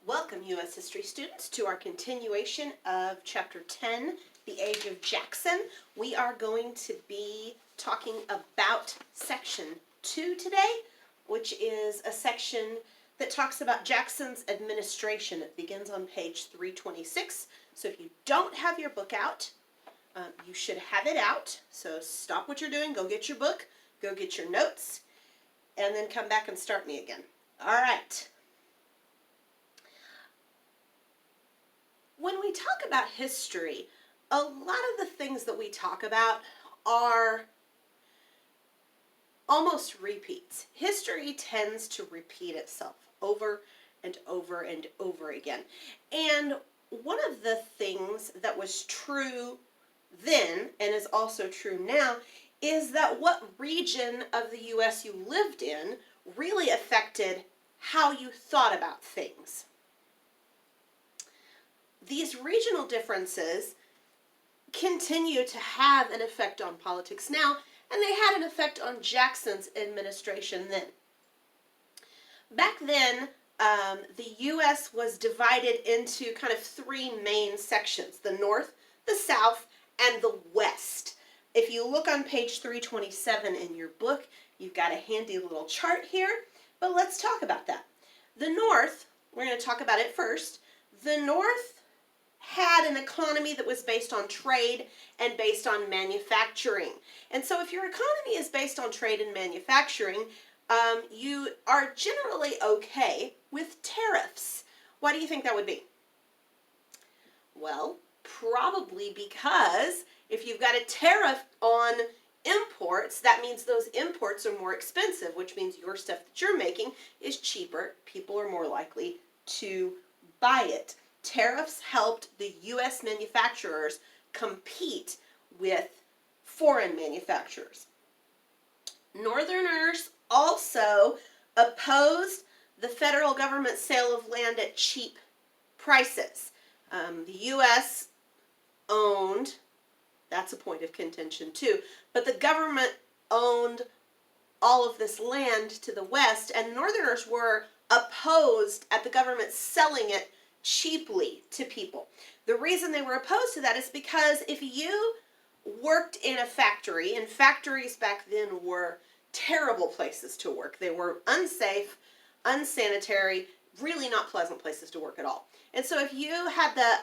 Welcome, U.S. history students, to our continuation of Chapter 10, The Age of Jackson. We are going to be talking about Section 2 today, which is a section that talks about Jackson's administration. It begins on page 326. So if you don't have your book out, you should have it out. So stop what you're doing, go get your book, go get your notes, and then come back and start me again. All right. When we talk about history, a lot of the things that we talk about are almost repeats. History tends to repeat itself over and over and over again. And one of the things that was true then and is also true now is that what region of the U.S. you lived in really affected how you thought about things. These regional differences continue to have an effect on politics now, and they had an effect on Jackson's administration then. Back then, the U.S. was divided into kind of three main sections: the North, the South, and the West. If you look on page 327 in your book, you've got a handy little chart here, but let's talk about that. The North, we're going to talk about it first. The North had an economy that was based on trade and based on manufacturing. And so if your economy is based on trade and manufacturing, you are generally okay with tariffs. Why do you think that would be? Well, probably because if you've got a tariff on imports, that means those imports are more expensive, which means your stuff that you're making is cheaper. People are more likely to buy it. Tariffs helped the U.S. manufacturers compete with foreign manufacturers. Northerners also opposed the federal government sale of land at cheap prices. The U.S. owned, that's a point of contention too, but the government owned all of this land to the west, and Northerners were opposed at the government selling it cheaply to people. The reason they were opposed to that is because if you worked in a factory, and factories back then were terrible places to work. They were unsafe, unsanitary, really not pleasant places to work at all. And so if you had the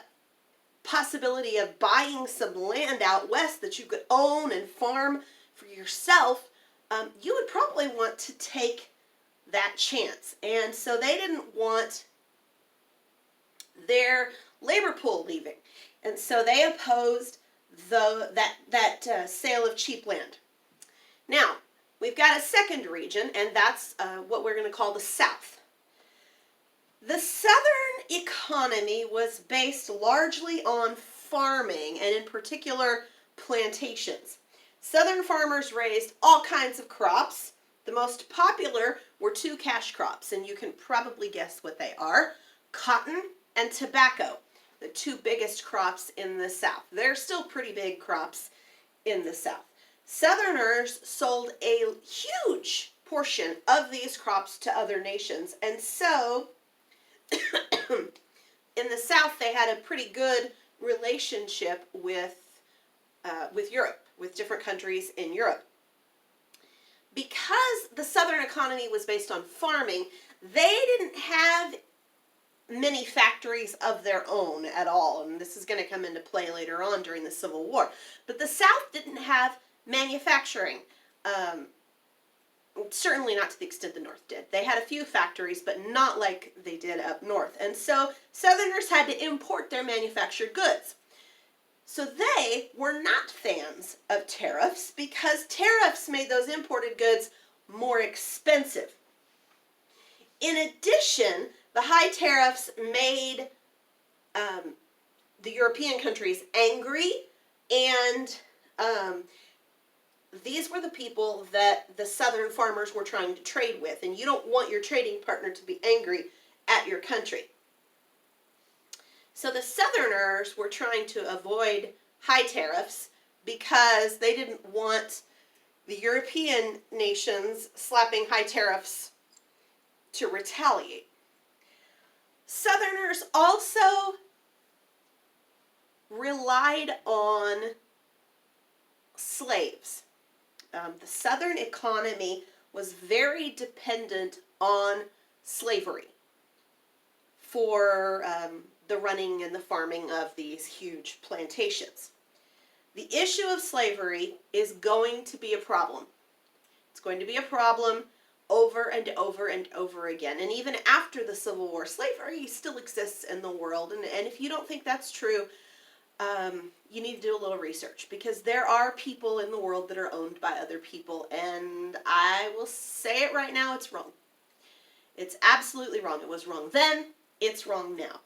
possibility of buying some land out west that you could own and farm for yourself, you would probably want to take that chance. And so they didn't want their labor pool leaving, and so they opposed that sale of cheap land. Now we've got a second region, and that's what we're going to call the South. The Southern economy was based largely on farming, and in particular plantations. Southern farmers raised all kinds of crops. The most popular were two cash crops, and you can probably guess what they are: cotton and tobacco, the two biggest crops in the South. They're still pretty big crops in the South. Southerners sold a huge portion of these crops to other nations, and so in the South they had a pretty good relationship with Europe, with different countries in Europe. Because the Southern economy was based on farming, they didn't have many factories of their own at all, and this is going to come into play later on during the Civil War. But the South didn't have manufacturing, certainly not to the extent the North did. They had a few factories, but not like they did up north, and so Southerners had to import their manufactured goods. So they were not fans of tariffs because tariffs made those imported goods more expensive. In addition, the high tariffs made the European countries angry, and these were the people that the Southern farmers were trying to trade with, and you don't want your trading partner to be angry at your country. So the Southerners were trying to avoid high tariffs because they didn't want the European nations slapping high tariffs to retaliate. Southerners Southerners also relied on slaves. The Southern economy was very dependent on slavery for the running and the farming of these huge plantations. The issue of slavery is going to be a problem. It's going to be a problem over and over and over again. And even after the Civil War, slavery still exists in the world. And if you don't think that's true, you need to do a little research, because there are people in the world that are owned by other people. And I will say it right now, it's wrong. It's absolutely wrong. It was wrong then. It's wrong now.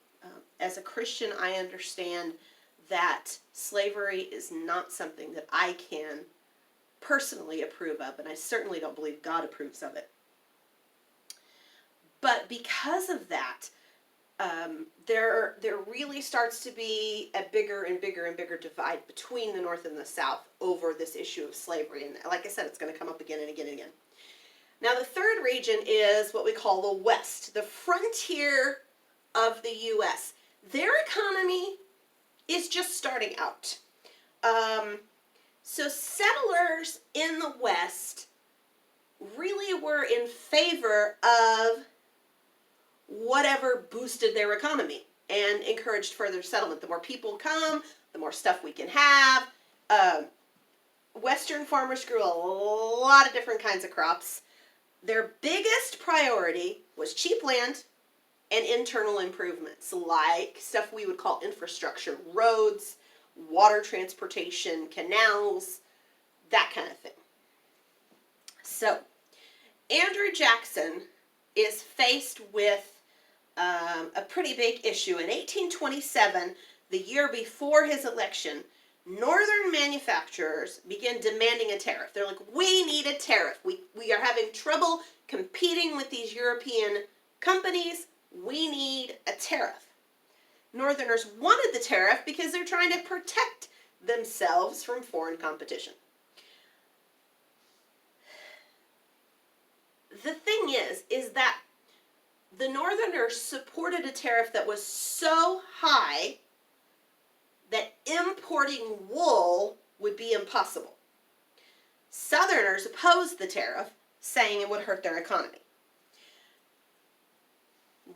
As a Christian, I understand that slavery is not something that I can personally approve of, and I certainly don't believe God approves of it. But because of that, there really starts to be a bigger and bigger and bigger divide between the North and the South over this issue of slavery. And like I said, it's going to come up again and again and again. Now, the third region is what we call the West, the frontier of the U.S. Their economy is just starting out. So settlers in the West really were in favor of whatever boosted their economy and encouraged further settlement. The more people come, the more stuff we can have. Western farmers grew a lot of different kinds of crops. Their biggest priority was cheap land and internal improvements, like stuff we would call infrastructure, roads, water transportation, canals, that kind of thing. So, Andrew Jackson is faced with a pretty big issue. In 1827, the year before his election, Northern manufacturers began demanding a tariff. They're like, we need a tariff. We are having trouble competing with these European companies. We need a tariff. Northerners wanted the tariff because they're trying to protect themselves from foreign competition. The thing is that the Northerners supported a tariff that was so high that importing wool would be impossible. Southerners opposed the tariff, saying it would hurt their economy.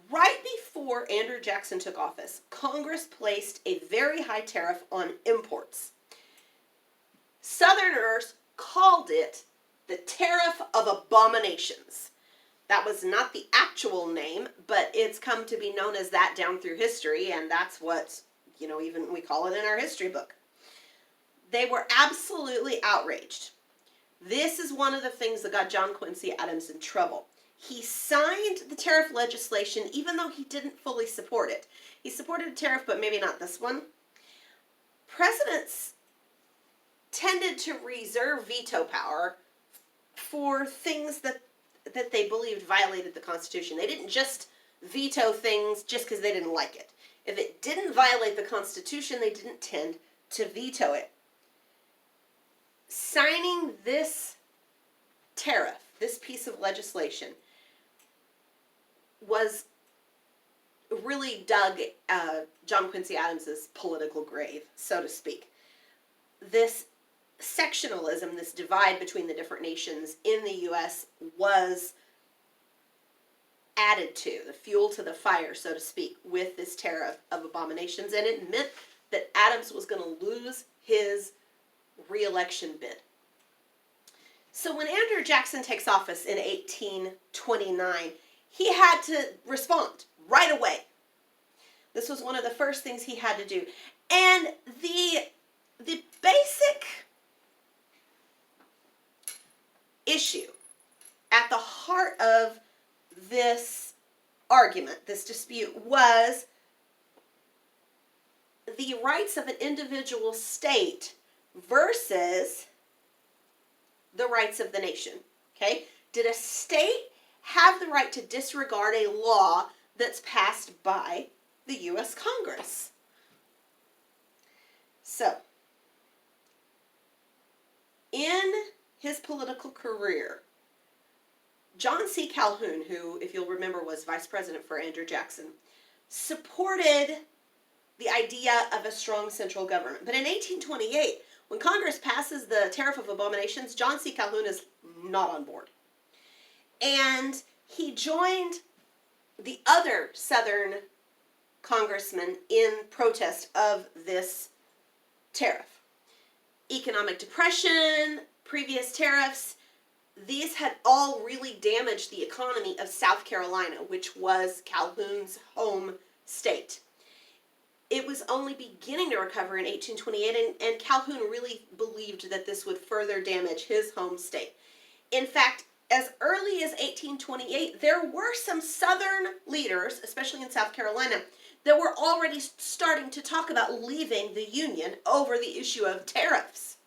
Right before Andrew Jackson took office, Congress placed a very high tariff on imports. Southerners called it the Tariff of Abominations. That was not the actual name, but it's come to be known as that down through history, and that's what, even we call it in our history book. They were absolutely outraged. This is one of the things that got John Quincy Adams in trouble. He signed the tariff legislation even though he didn't fully support it. He supported a tariff, but maybe not this one. Presidents tended to reserve veto power for things that they believed violated the Constitution. They didn't just veto things just because they didn't like it. If it didn't violate the Constitution, they didn't tend to veto it. Signing this tariff, this piece of legislation, really dug John Quincy Adams's political grave, so to speak. This sectionalism, this divide between the different nations in the U.S. was added to, the fuel to the fire, so to speak, with this tariff of abominations, and it meant that Adams was going to lose his re-election bid. So when Andrew Jackson takes office in 1829, he had to respond right away. This was one of the first things he had to do. And the basic issue at the heart of this argument, this dispute, was the rights of an individual state versus the rights of the nation. Okay? Did a state have the right to disregard a law that's passed by the U.S. Congress? So, in his political career, John C. Calhoun, who, if you'll remember, was vice president for Andrew Jackson, supported the idea of a strong central government. But in 1828, when Congress passes the Tariff of Abominations, John C. Calhoun is not on board. And he joined the other Southern congressmen in protest of this tariff. Economic depression, previous tariffs, these had all really damaged the economy of South Carolina, which was Calhoun's home state. It was only beginning to recover in 1828, and Calhoun really believed that this would further damage his home state. In fact, as early as 1828, there were some Southern leaders, especially in South Carolina, that were already starting to talk about leaving the Union over the issue of tariffs.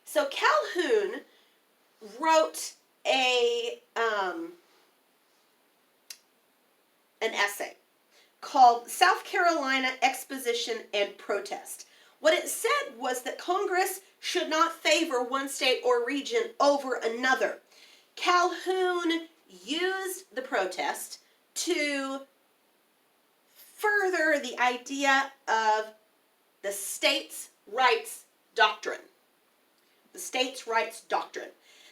So Calhoun wrote an essay called South Carolina Exposition and Protest. What it said was that Congress should not favor one state or region over another. Calhoun used the protest to further the idea of the states' rights doctrine. The states' rights doctrine.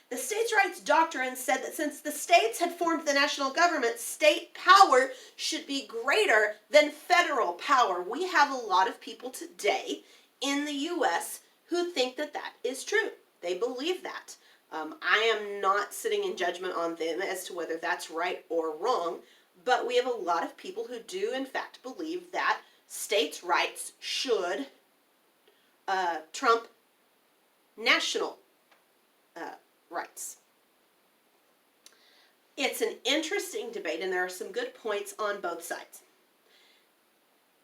The states' rights doctrine said that since the states had formed the national government, state power should be greater than federal power. We have a lot of people today in the U.S. who think that that is true. They believe that. I am not sitting in judgment on them as to whether that's right or wrong, but we have a lot of people who do in fact believe that states' rights should trump national rights. It's an interesting debate, and there are some good points on both sides.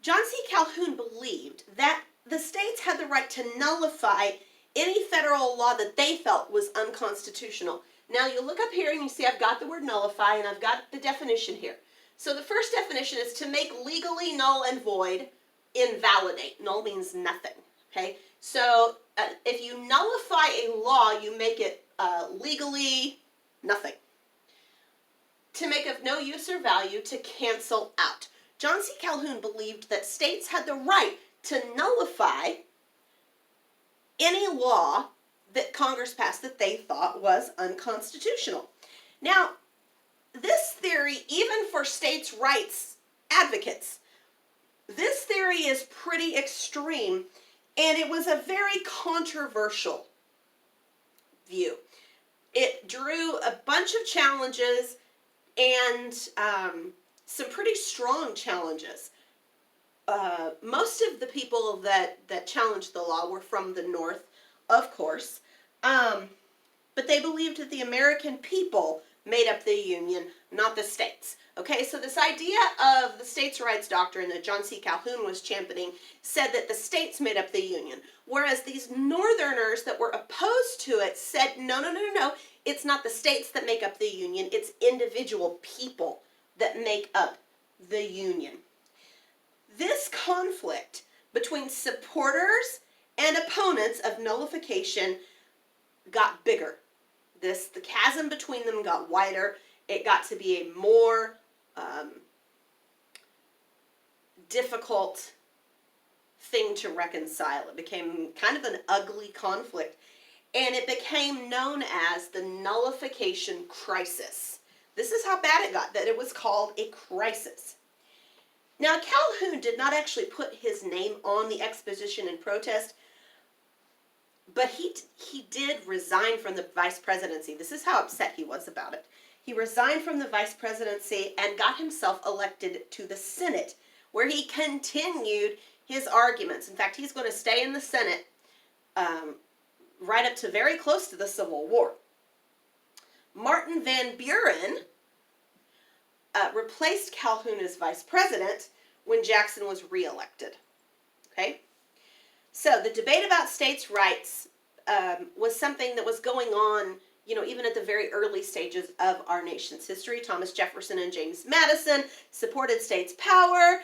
John C. Calhoun believed that the states had the right to nullify any federal law that they felt was unconstitutional. Now you look up here and you see I've got the word nullify and I've got the definition here. So the first definition is to make legally null and void, invalidate. Null means nothing, okay? So if you nullify a law, you make it legally nothing. To make of no use or value, to cancel out. John C. Calhoun believed that states had the right to nullify any law that Congress passed that they thought was unconstitutional. Now, this theory, even for states' rights advocates, this theory is pretty extreme, and it was a very controversial view. It drew a bunch of challenges and some pretty strong challenges. Most of the people that challenged the law were from the North, of course, but they believed that the American people made up the Union, not the states. Okay, so this idea of the states' rights doctrine that John C. Calhoun was championing said that the states made up the Union, whereas these Northerners that were opposed to it said, no, it's not the states that make up the Union, it's individual people that make up the Union. This conflict between supporters and opponents of nullification got bigger. The chasm between them got wider. It got to be a more difficult thing to reconcile. It became kind of an ugly conflict, and it became known as the nullification crisis. This is how bad it got, that it was called a crisis. Now, Calhoun did not actually put his name on the exposition and protest, but he did resign from the vice presidency. This is how upset he was about it. He resigned from the vice presidency and got himself elected to the Senate, where he continued his arguments. In fact, he's going to stay in the Senate right up to very close to the Civil War. Martin Van Buren replaced Calhoun as vice president when Jackson was reelected. Okay? So the debate about states' rights was something that was going on, even at the very early stages of our nation's history. Thomas Jefferson and James Madison supported states' power.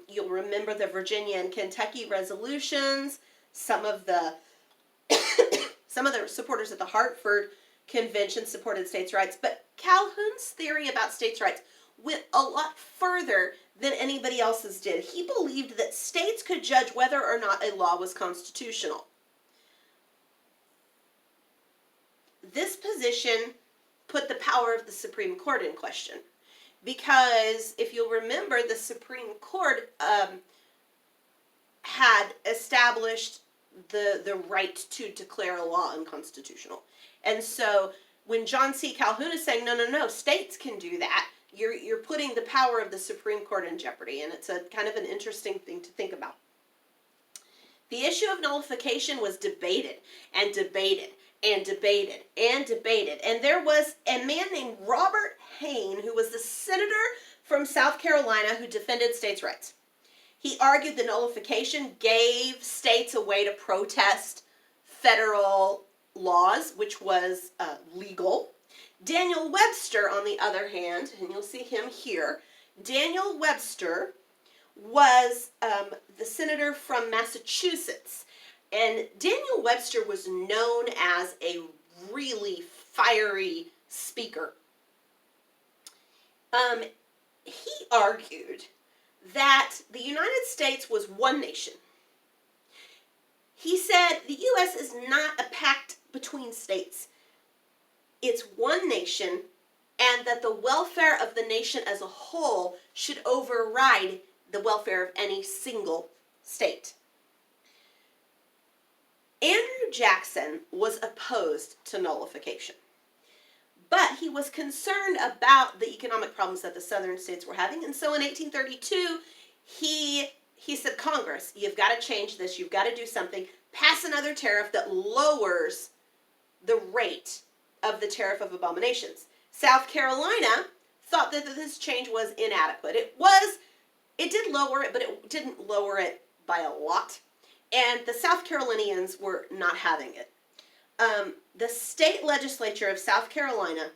You'll remember the Virginia and Kentucky resolutions. Some of the supporters at the Hartford Convention supported states' rights. But Calhoun's theory about states' rights went a lot further than anybody else's did. He believed that states could judge whether or not a law was constitutional. This position put the power of the Supreme Court in question, because if you'll remember, the Supreme Court had established the right to declare a law unconstitutional. And so when John C. Calhoun is saying, no, states can do that, you're putting the power of the Supreme Court in jeopardy, and it's a kind of an interesting thing to think about. The issue of nullification was debated and debated and debated and debated. And there was a man named Robert Hayne, who was the senator from South Carolina who defended states' rights. He argued the nullification gave states a way to protest federal laws, which was legal. Daniel Webster, on the other hand, and you'll see him here, Daniel Webster was the senator from Massachusetts. And Daniel Webster was known as a really fiery speaker. He argued that the United States was one nation. He said the U.S. is not a pact between states. It's one nation, and that the welfare of the nation as a whole should override the welfare of any single state. Andrew Jackson was opposed to nullification, but he was concerned about the economic problems that the southern states were having, and so in 1832, he said, Congress, you've got to change this, you've got to do something, pass another tariff that lowers the rate of the tariff of abominations. South Carolina thought that this change was inadequate. It did lower it, but it didn't lower it by a lot. And the South Carolinians were not having it. The state legislature of South Carolina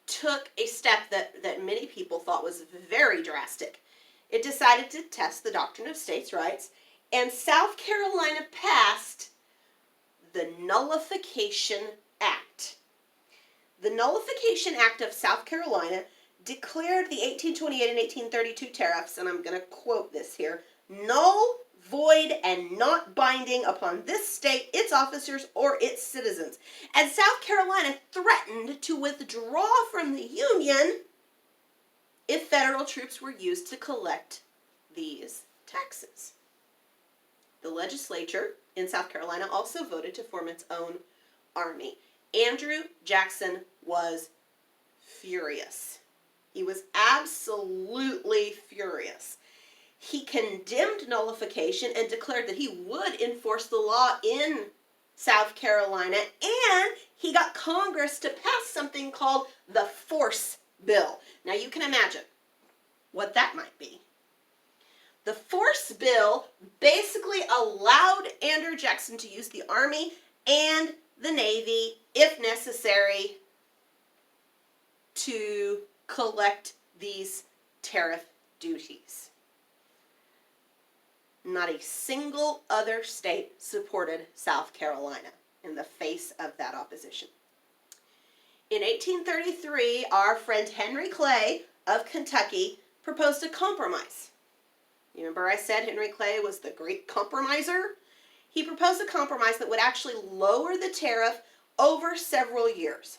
took a step that many people thought was very drastic. It decided to test the doctrine of states' rights, and South Carolina passed the Nullification Act. The Nullification Act of South Carolina declared the 1828 and 1832 tariffs, and I'm going to quote this here, null, void, and not binding upon this state, its officers, or its citizens. And South Carolina threatened to withdraw from the Union if federal troops were used to collect these taxes. The legislature in South Carolina also voted to form its own army. Andrew Jackson was furious. He was absolutely furious. He condemned nullification and declared that he would enforce the law in South Carolina, and he got Congress to pass something called the Force Bill. Now you can imagine what that might be. The Force Bill basically allowed Andrew Jackson to use the Army and the Navy, if necessary, to collect these tariff duties. Not a single other state supported South Carolina in the face of that opposition. In 1833, our friend Henry Clay of Kentucky proposed a compromise. You remember I said Henry Clay was the great compromiser? He proposed a compromise that would actually lower the tariff over several years.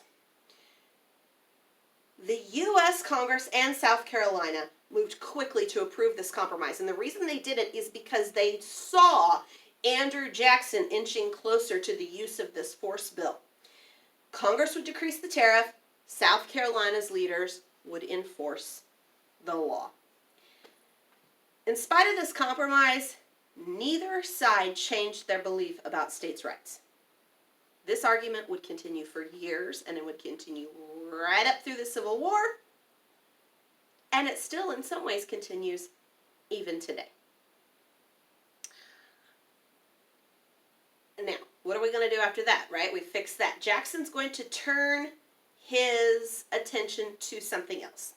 The U.S. Congress and South Carolina moved quickly to approve this compromise. And the reason they did it is because they saw Andrew Jackson inching closer to the use of this force bill. Congress would decrease the tariff. South Carolina's leaders would enforce the law. In spite of this compromise, neither side changed their belief about states' rights. This argument would continue for years, and it would continue right up through the Civil War, and it still in some ways continues even today. Now, what are we going to do after that, right? We fixed that. Jackson's going to turn his attention to something else.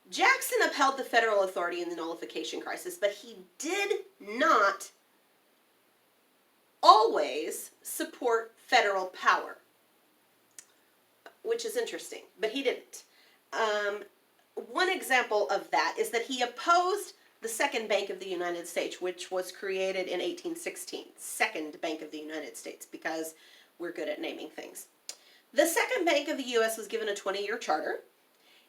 Jackson upheld the federal authority in the nullification crisis, but he did not always support federal power, which is interesting, but he didn't. One example of that is that he opposed the Second Bank of the United States, which was created in 1816. Second Bank of the United States, because we're good at naming things. The Second Bank of the U.S. was given a 20-year charter.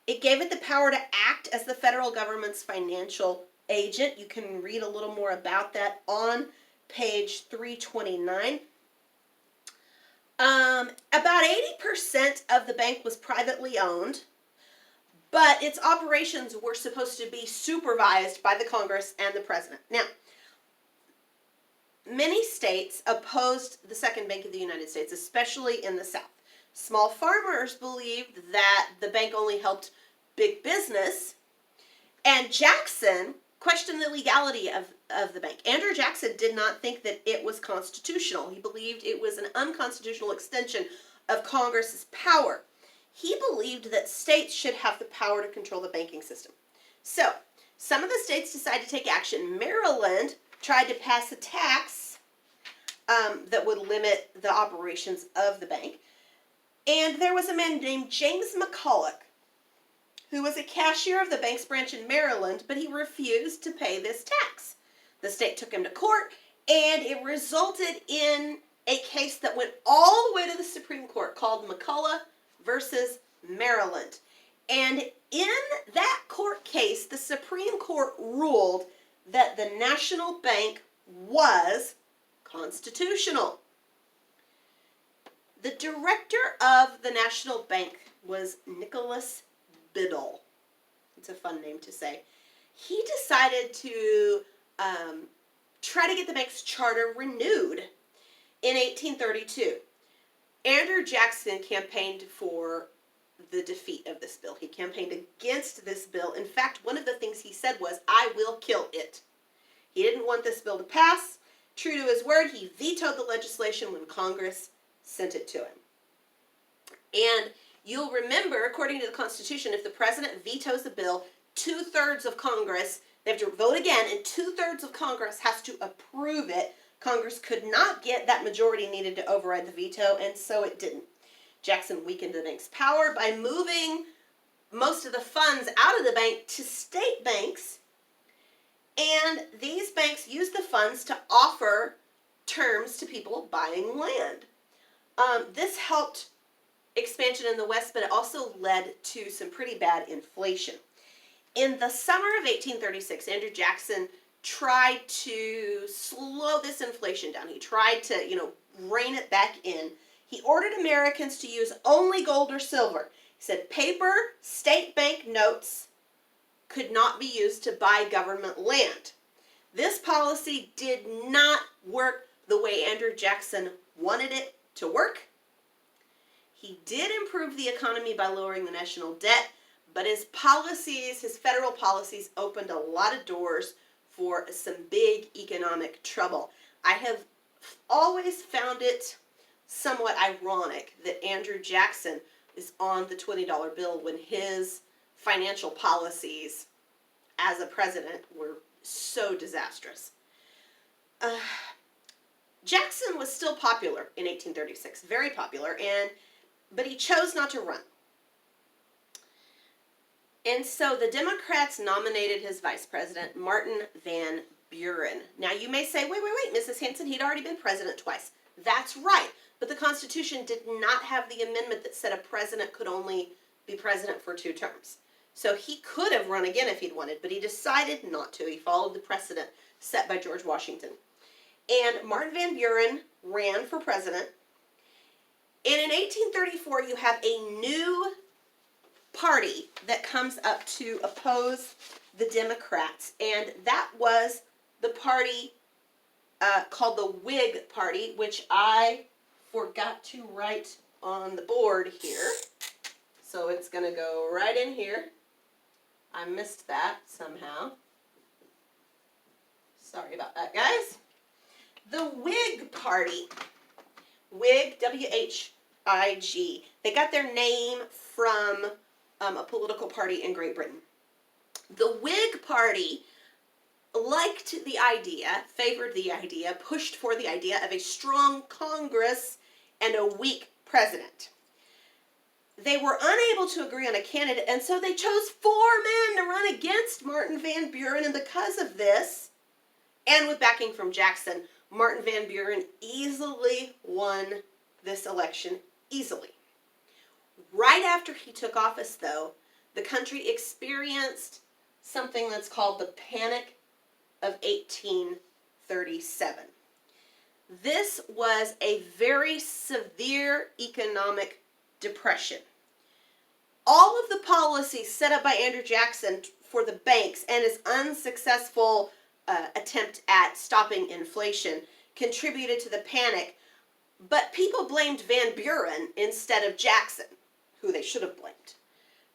It gave it the power to act as the federal government's financial agent. You can read a little more about that on page 329. About 80% of the bank was privately owned, but its operations were supposed to be supervised by the Congress and the President. Now, many states opposed the Second Bank of the United States, especially in the South. Small farmers believed that the bank only helped big business, and Jackson questioned the legality of the bank. Andrew Jackson did not think that it was constitutional. He believed it was an unconstitutional extension of Congress's power. He believed that states should have the power to control the banking system. So, some of the states decided to take action. Maryland tried to pass a tax that would limit the operations of the bank. And there was a man named James McCulloch, who was a cashier of the bank's branch in Maryland, but he refused to pay this tax. The state took him to court, and it resulted in a case that went all the way to the Supreme Court called McCulloch versus Maryland. And in that court case, the Supreme Court ruled that the national bank was constitutional. The director of the National Bank was Nicholas Biddle. It's a fun name to say. He decided to try to get the bank's charter renewed in 1832. Andrew Jackson campaigned for the defeat of this bill. He campaigned against this bill. In fact, one of the things he said was, "I will kill it." He didn't want this bill to pass. True to his word, he vetoed the legislation when Congress sent it to him. And you'll remember, according to the Constitution, if the president vetoes a bill, 2/3 of Congress, they have to vote again, and 2/3 of Congress has to approve it. Congress could not get that majority needed to override the veto, and so it didn't. Jackson weakened the bank's power by moving most of the funds out of the bank to state banks, and these banks used the funds to offer terms to people buying land. This helped expansion in the West, but it also led to some pretty bad inflation. In the summer of 1836, Andrew Jackson tried to slow this inflation down. He tried to, rein it back in. He ordered Americans to use only gold or silver. He said paper, state bank notes could not be used to buy government land. This policy did not work the way Andrew Jackson wanted it to work. He did improve the economy by lowering the national debt, but his federal policies opened a lot of doors for some big economic trouble. I have always found it somewhat ironic that Andrew Jackson is on the $20 bill when his financial policies as a president were so disastrous. Jackson was still popular in 1836, very popular, but he chose not to run. And so the Democrats nominated his vice president, Martin Van Buren. Now you may say, wait, Mrs. Hanson, he'd already been president twice. That's right, but the Constitution did not have the amendment that said a president could only be president for 2 terms. So he could have run again if he'd wanted, but he decided not to. He followed the precedent set by George Washington. And Martin Van Buren ran for president. And in 1834, you have a new party that comes up to oppose the Democrats. And that was the party called the Whig Party, which I forgot to write on the board here. So it's going to go right in here. I missed that somehow. Sorry about that, guys. The Whig Party, Whig, W-H-I-G. They got their name from a political party in Great Britain. The Whig Party liked the idea, favored the idea, pushed for the idea of a strong Congress and a weak president. they were unable to agree on a candidate, and so they chose 4 men to run against Martin Van Buren, and because of this, and with backing from Jackson, Martin Van Buren easily won this election, easily. Right after he took office, though, the country experienced something that's called the Panic of 1837. This was a very severe economic depression. All of the policies set up by Andrew Jackson for the banks and his unsuccessful attempt at stopping inflation contributed to the panic, but people blamed Van Buren instead of Jackson, who they should have blamed.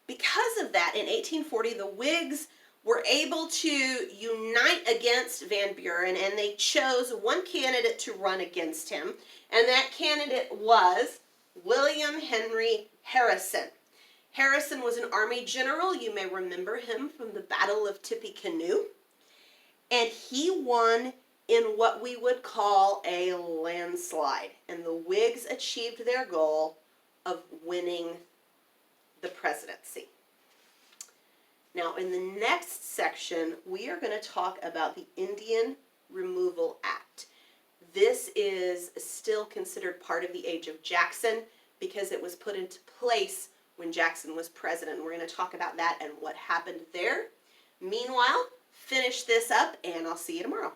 Because of that, in 1840, the Whigs were able to unite against Van Buren, and they chose one candidate to run against him, and that candidate was William Henry Harrison. Harrison was an Army general. You may remember him from the Battle of Tippecanoe, and he won in what we would call a landslide, and the Whigs achieved their goal of winning the presidency. Now, in the next section, we are going to talk about the Indian Removal Act. This is still considered part of the age of Jackson because it was put into place when Jackson was president. We're going to talk about that and what happened there. Meanwhile, finish this up, and I'll see you tomorrow.